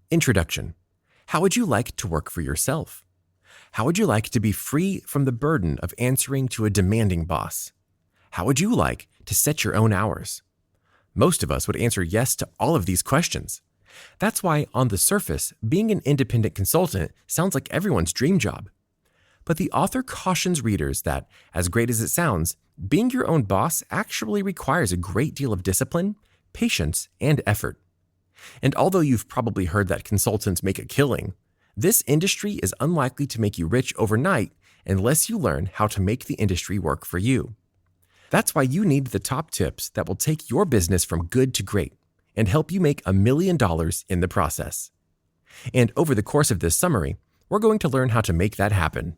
Introduction. How would you like to work for yourself? How would you like to be free from the burden of answering to a demanding boss? How would you like to set your own hours? Most of us would answer yes to all of these questions. That's why, on the surface, being an independent consultant sounds like everyone's dream job. But the author cautions readers that, as great as it sounds, being your own boss actually requires a great deal of discipline, patience, and effort. And although you've probably heard that consultants make a killing, this industry is unlikely to make you rich overnight unless you learn how to make the industry work for you. That's why you need the top tips that will take your business from good to great and help you make $1 million in the process. And over the course of this summary, we're going to learn how to make that happen.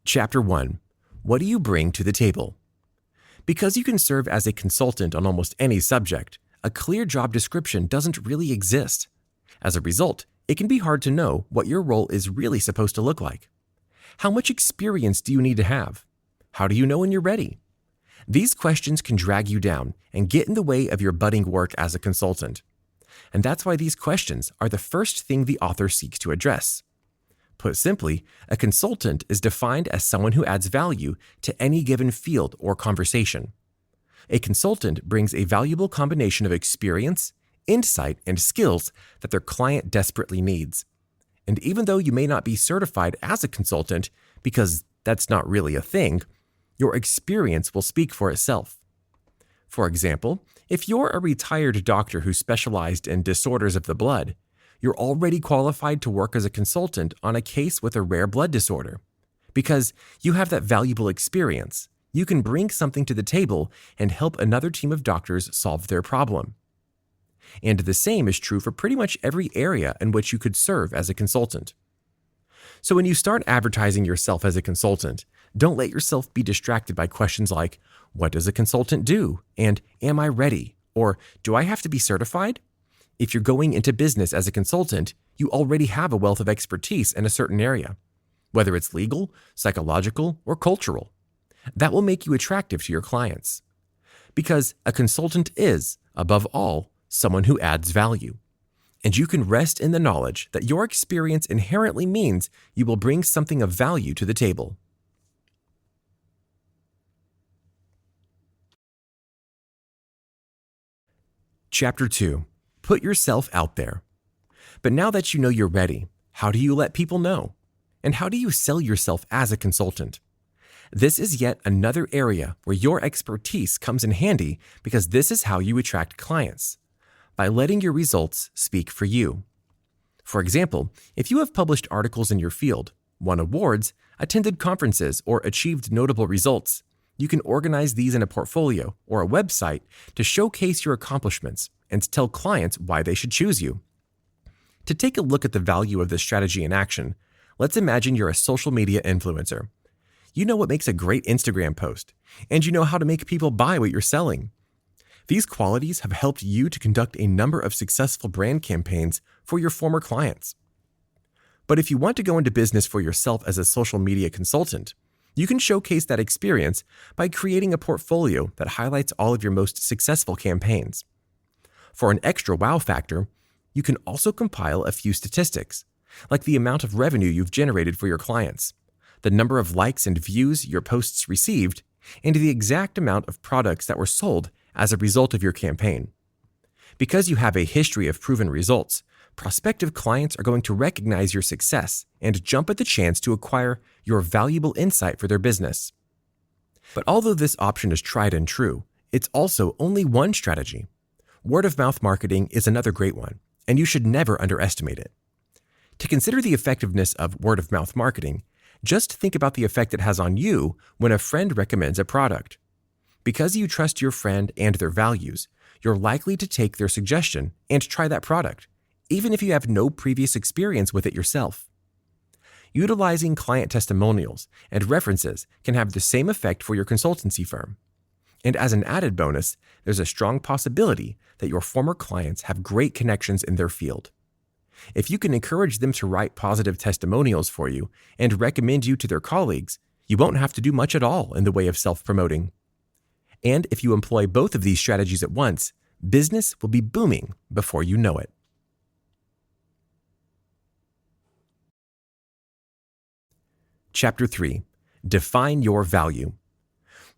Chapter 1. What do you bring to the table? Because you can serve as a consultant on almost any subject, a clear job description doesn't really exist. As a result, it can be hard to know what your role is really supposed to look like. How much experience do you need to have? How do you know when you're ready? These questions can drag you down and get in the way of your budding work as a consultant. And that's why these questions are the first thing the author seeks to address. Put simply, a consultant is defined as someone who adds value to any given field or conversation. A consultant brings a valuable combination of experience, insight, and skills that their client desperately needs. And even though you may not be certified as a consultant, because that's not really a thing, your experience will speak for itself. For example, if you're a retired doctor who specialized in disorders of the blood, you're already qualified to work as a consultant on a case with a rare blood disorder. Because you have that valuable experience, you can bring something to the table and help another team of doctors solve their problem. And the same is true for pretty much every area in which you could serve as a consultant. So when you start advertising yourself as a consultant, don't let yourself be distracted by questions like, what does a consultant do? And am I ready? Or do I have to be certified? If you're going into business as a consultant, you already have a wealth of expertise in a certain area, whether it's legal, psychological, or cultural. That will make you attractive to your clients. Because a consultant is, above all, someone who adds value. And you can rest in the knowledge that your experience inherently means you will bring something of value to the table. Chapter 2. Put yourself out there. But now that you know you're ready, how do you let people know? And how do you sell yourself as a consultant? This is yet another area where your expertise comes in handy because this is how you attract clients, by letting your results speak for you. For example, if you have published articles in your field, won awards, attended conferences, or achieved notable results, you can organize these in a portfolio or a website to showcase your accomplishments and tell clients why they should choose you. To take a look at the value of this strategy in action, let's imagine you're a social media influencer. You know what makes a great Instagram post, and you know how to make people buy what you're selling. These qualities have helped you to conduct a number of successful brand campaigns for your former clients. But if you want to go into business for yourself as a social media consultant, you can showcase that experience by creating a portfolio that highlights all of your most successful campaigns. For an extra wow factor, you can also compile a few statistics, like the amount of revenue you've generated for your clients, the number of likes and views your posts received, and the exact amount of products that were sold as a result of your campaign. Because you have a history of proven results, prospective clients are going to recognize your success and jump at the chance to acquire your valuable insight for their business. But although this option is tried and true, it's also only one strategy. Word-of-mouth marketing is another great one, and you should never underestimate it. To consider the effectiveness of word-of-mouth marketing, just think about the effect it has on you when a friend recommends a product. Because you trust your friend and their values, you're likely to take their suggestion and try that product, even if you have no previous experience with it yourself. Utilizing client testimonials and references can have the same effect for your consultancy firm. And as an added bonus, there's a strong possibility that your former clients have great connections in their field. If you can encourage them to write positive testimonials for you and recommend you to their colleagues, you won't have to do much at all in the way of self-promoting. And if you employ both of these strategies at once, business will be booming before you know it. Chapter 3. Define your value.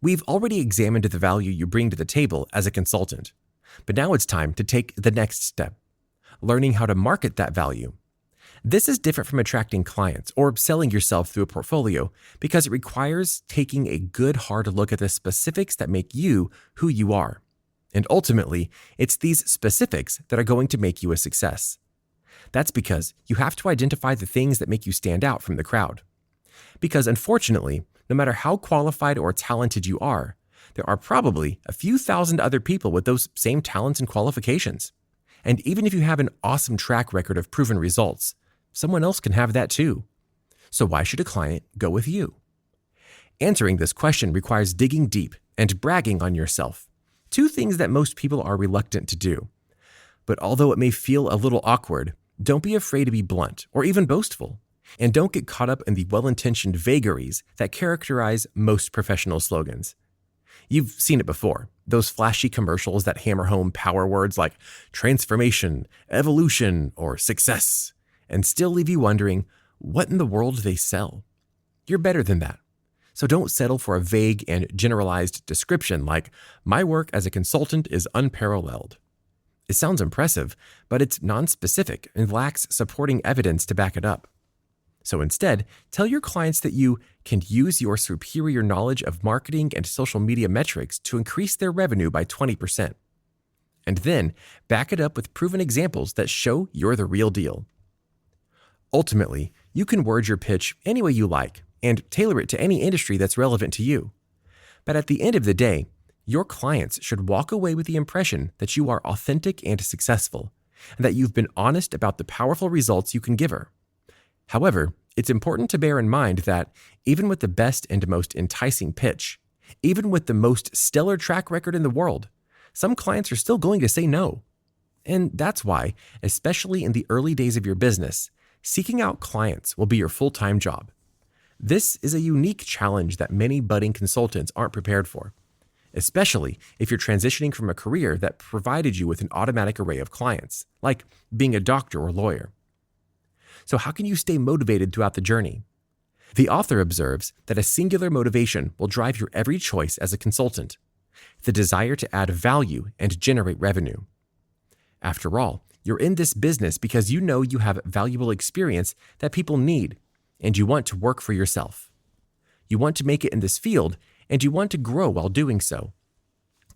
We've already examined the value you bring to the table as a consultant, but now it's time to take the next step, learning how to market that value. This is different from attracting clients or selling yourself through a portfolio because it requires taking a good hard look at the specifics that make you who you are. And ultimately, it's these specifics that are going to make you a success. That's because you have to identify the things that make you stand out from the crowd. Because unfortunately, no matter how qualified or talented you are, there are probably a few thousand other people with those same talents and qualifications. And even if you have an awesome track record of proven results, someone else can have that too. So why should a client go with you? Answering this question requires digging deep and bragging on yourself, two things that most people are reluctant to do. But although it may feel a little awkward, don't be afraid to be blunt or even boastful. And don't get caught up in the well-intentioned vagaries that characterize most professional slogans. You've seen it before, those flashy commercials that hammer home power words like transformation, evolution, or success, and still leave you wondering what in the world they sell. You're better than that. So don't settle for a vague and generalized description like, my work as a consultant is unparalleled. It sounds impressive, but it's non-specific and lacks supporting evidence to back it up. So instead, tell your clients that you can use your superior knowledge of marketing and social media metrics to increase their revenue by 20%. And then back it up with proven examples that show you're the real deal. Ultimately, you can word your pitch any way you like and tailor it to any industry that's relevant to you. But at the end of the day, your clients should walk away with the impression that you are authentic and successful, and that you've been honest about the powerful results you can give her. However, it's important to bear in mind that even with the best and most enticing pitch, even with the most stellar track record in the world, some clients are still going to say no. And that's why, especially in the early days of your business, seeking out clients will be your full-time job. This is a unique challenge that many budding consultants aren't prepared for, especially if you're transitioning from a career that provided you with an automatic array of clients, like being a doctor or lawyer. So how can you stay motivated throughout the journey? The author observes that a singular motivation will drive your every choice as a consultant, the desire to add value and generate revenue. After all, you're in this business because you know you have valuable experience that people need, and you want to work for yourself. You want to make it in this field, and you want to grow while doing so.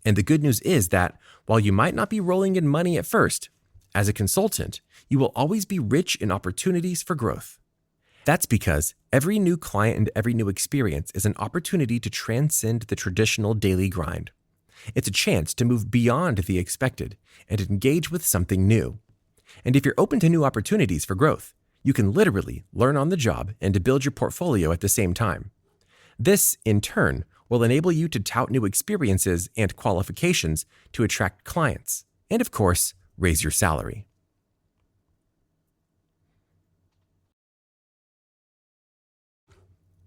And the good news is that while you might not be rolling in money at first, as a consultant, you will always be rich in opportunities for growth. That's because every new client and every new experience is an opportunity to transcend the traditional daily grind. It's a chance to move beyond the expected and engage with something new. And if you're open to new opportunities for growth, you can literally learn on the job and to build your portfolio at the same time. This, in turn, will enable you to tout new experiences and qualifications to attract clients, and of course, raise your salary.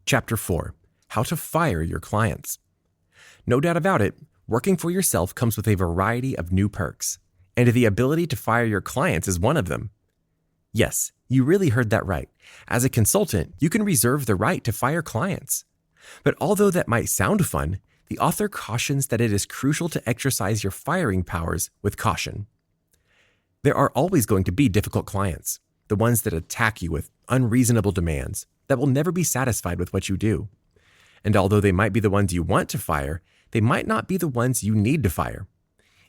Chapter 4. How to fire your clients. No doubt about it, working for yourself comes with a variety of new perks, and the ability to fire your clients is one of them. Yes, you really heard that right. As a consultant, you can reserve the right to fire clients. But although that might sound fun, the author cautions that it is crucial to exercise your firing powers with caution. There are always going to be difficult clients, the ones that attack you with unreasonable demands that will never be satisfied with what you do. And although they might be the ones you want to fire, they might not be the ones you need to fire.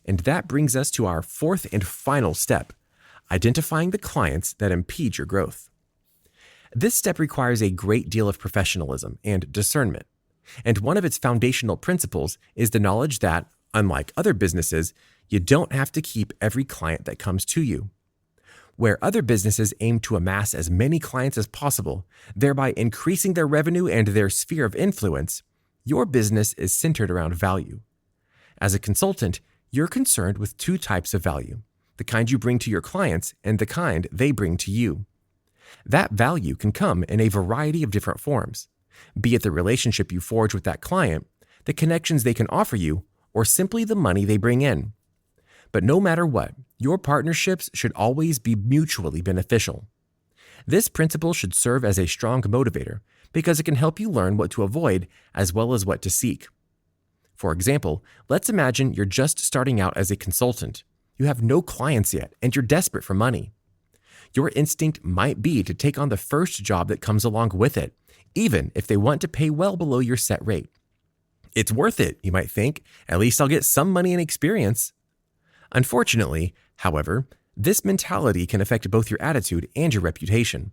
And that brings us to our fourth and final step, identifying the clients that impede your growth. This step requires a great deal of professionalism and discernment, and one of its foundational principles is the knowledge that, unlike other businesses, you don't have to keep every client that comes to you. Where other businesses aim to amass as many clients as possible, thereby increasing their revenue and their sphere of influence, your business is centered around value. As a consultant, you're concerned with two types of value, the kind you bring to your clients and the kind they bring to you. That value can come in a variety of different forms, be it the relationship you forge with that client, the connections they can offer you, or simply the money they bring in. But no matter what, your partnerships should always be mutually beneficial. This principle should serve as a strong motivator because it can help you learn what to avoid as well as what to seek. For example, let's imagine you're just starting out as a consultant. You have no clients yet and you're desperate for money. Your instinct might be to take on the first job that comes along with it, even if they want to pay well below your set rate. It's worth it, you might think. At least I'll get some money and experience. Unfortunately, however, this mentality can affect both your attitude and your reputation.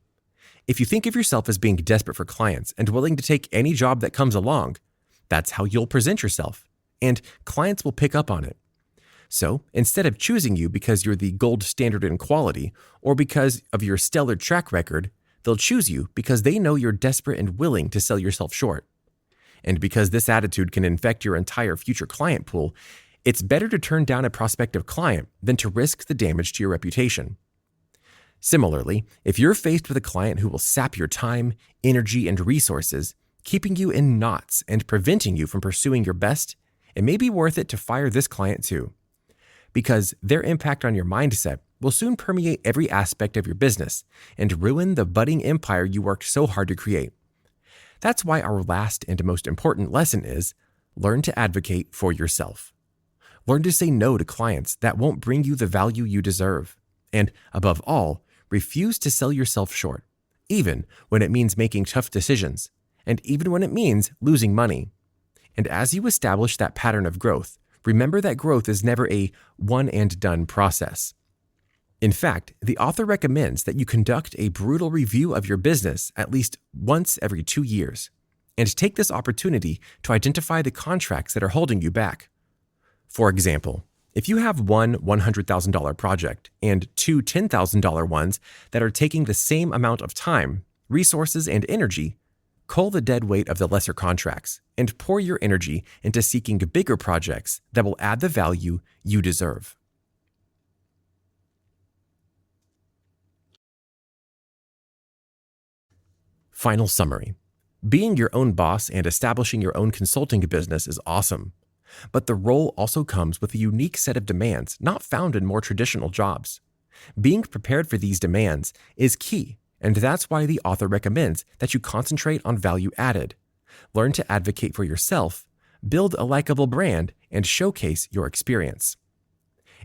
If you think of yourself as being desperate for clients and willing to take any job that comes along, that's how you'll present yourself, and clients will pick up on it. So, instead of choosing you because you're the gold standard in quality or because of your stellar track record, they'll choose you because they know you're desperate and willing to sell yourself short. And because this attitude can infect your entire future client pool, it's better to turn down a prospective client than to risk the damage to your reputation. Similarly, if you're faced with a client who will sap your time, energy, and resources, keeping you in knots and preventing you from pursuing your best, it may be worth it to fire this client too. Because their impact on your mindset will soon permeate every aspect of your business and ruin the budding empire you worked so hard to create. That's why our last and most important lesson is learn to advocate for yourself. Learn to say no to clients that won't bring you the value you deserve. And above all, refuse to sell yourself short, even when it means making tough decisions, and even when it means losing money. And as you establish that pattern of growth, remember that growth is never a one-and-done process. In fact, the author recommends that you conduct a brutal review of your business at least once every 2 years, and take this opportunity to identify the contracts that are holding you back. For example, if you have one $100,000 project and two $10,000 ones that are taking the same amount of time, resources, and energy, cull the dead weight of the lesser contracts and pour your energy into seeking bigger projects that will add the value you deserve. Final summary. Being your own boss and establishing your own consulting business is awesome. But the role also comes with a unique set of demands not found in more traditional jobs. Being prepared for these demands is key, and that's why the author recommends that you concentrate on value added, learn to advocate for yourself, build a likable brand, and showcase your experience.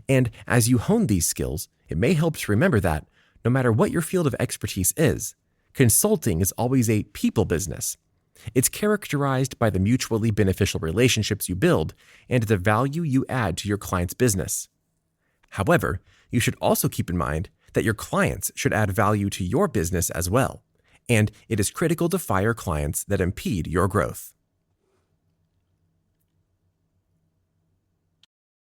And as you hone these skills, it may help to remember that, no matter what your field of expertise is, consulting is always a people business. It's characterized by the mutually beneficial relationships you build and the value you add to your client's business. However, you should also keep in mind that your clients should add value to your business as well, and it is critical to fire clients that impede your growth.